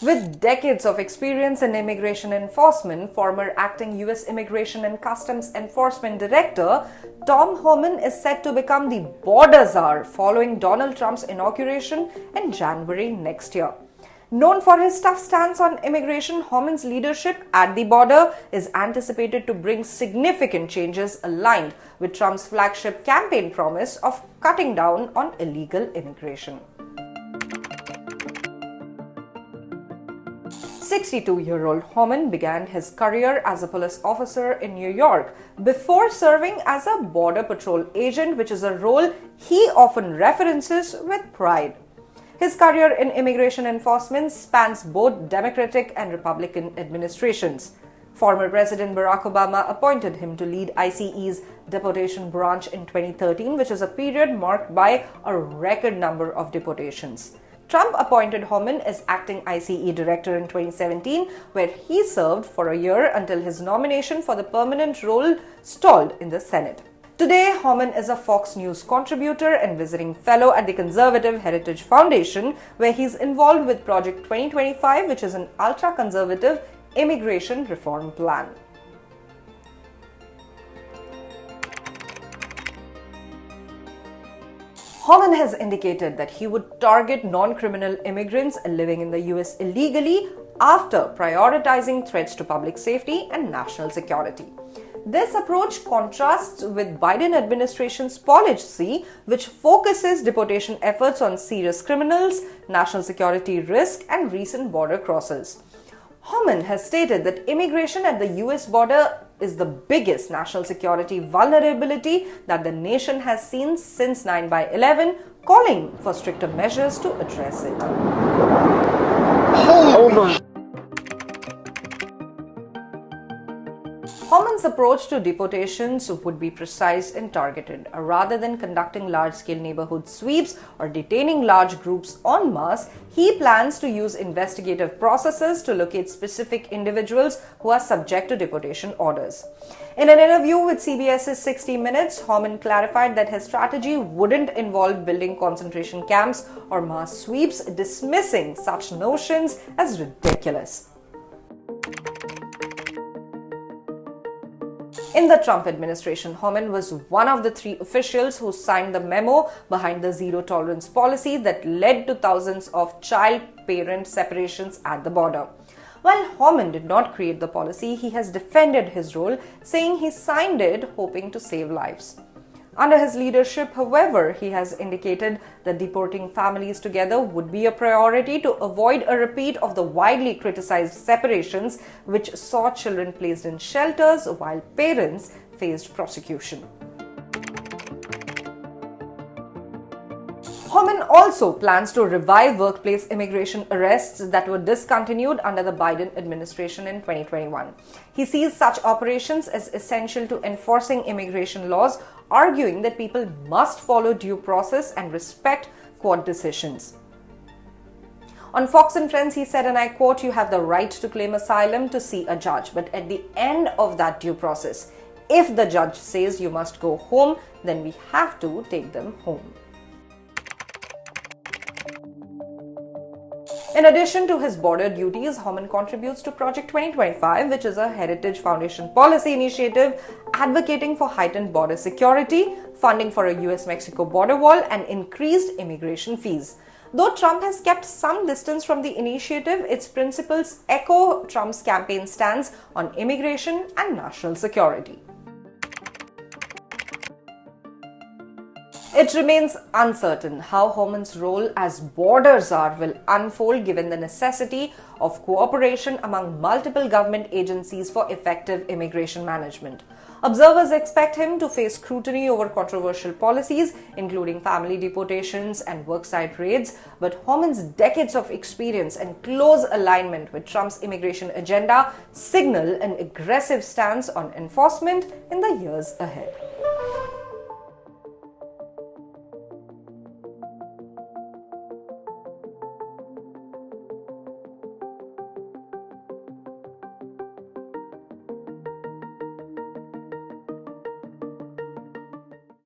With decades of experience in immigration enforcement, former acting US Immigration and Customs Enforcement Director Tom Homan is set to become the border czar following Donald Trump's inauguration in January next year. Known for his tough stance on immigration, Homan's leadership at the border is anticipated to bring significant changes aligned with Trump's flagship campaign promise of cutting down on illegal immigration. 62-year-old Homan began his career as a police officer in New York before serving as a border patrol agent, which is a role he often references with pride. His career in immigration enforcement spans both Democratic and Republican administrations. Former President Barack Obama appointed him to lead ICE's deportation branch in 2013, which is a period marked by a record number of deportations. Trump appointed Homan as acting ICE director in 2017, where he served for a year until his nomination for the permanent role stalled in the Senate. Today, Homan is a Fox News contributor and visiting fellow at the Conservative Heritage Foundation, where he's involved with Project 2025, which is an ultra-conservative immigration reform plan. Homan has indicated that he would target non-criminal immigrants living in the US illegally after prioritizing threats to public safety and national security. This approach contrasts with Biden administration's policy, which focuses deportation efforts on serious criminals, national security risk, and recent border crosses. Homan has stated that immigration at the US border is the biggest national security vulnerability that the nation has seen since 9/11, calling for stricter measures to address it. Homan's approach to deportations would be precise and targeted. Rather than conducting large-scale neighborhood sweeps or detaining large groups en masse, he plans to use investigative processes to locate specific individuals who are subject to deportation orders. In an interview with CBS's 60 Minutes, Homan clarified that his strategy wouldn't involve building concentration camps or mass sweeps, dismissing such notions as ridiculous. In the Trump administration, Homan was one of the 3 officials who signed the memo behind the zero-tolerance policy that led to thousands of child-parent separations at the border. While Homan did not create the policy, he has defended his role, saying he signed it hoping to save lives. Under his leadership, however, he has indicated that deporting families together would be a priority to avoid a repeat of the widely criticized separations, which saw children placed in shelters while parents faced prosecution. Homan also plans to revive workplace immigration arrests that were discontinued under the Biden administration in 2021. He sees such operations as essential to enforcing immigration laws, arguing that people must follow due process and respect court decisions. On Fox and Friends, he said, and I quote, "You have the right to claim asylum to see a judge, but at the end of that due process, if the judge says you must go home, then we have to take them home." In addition to his border duties, Homan contributes to Project 2025, which is a Heritage Foundation policy initiative advocating for heightened border security, funding for a US-Mexico border wall, and increased immigration fees. Though Trump has kept some distance from the initiative, its principles echo Trump's campaign stance on immigration and national security. It remains uncertain how Homan's role as border czar will unfold, given the necessity of cooperation among multiple government agencies for effective immigration management. Observers expect him to face scrutiny over controversial policies, including family deportations and worksite raids, but Homan's decades of experience and close alignment with Trump's immigration agenda signal an aggressive stance on enforcement in the years ahead.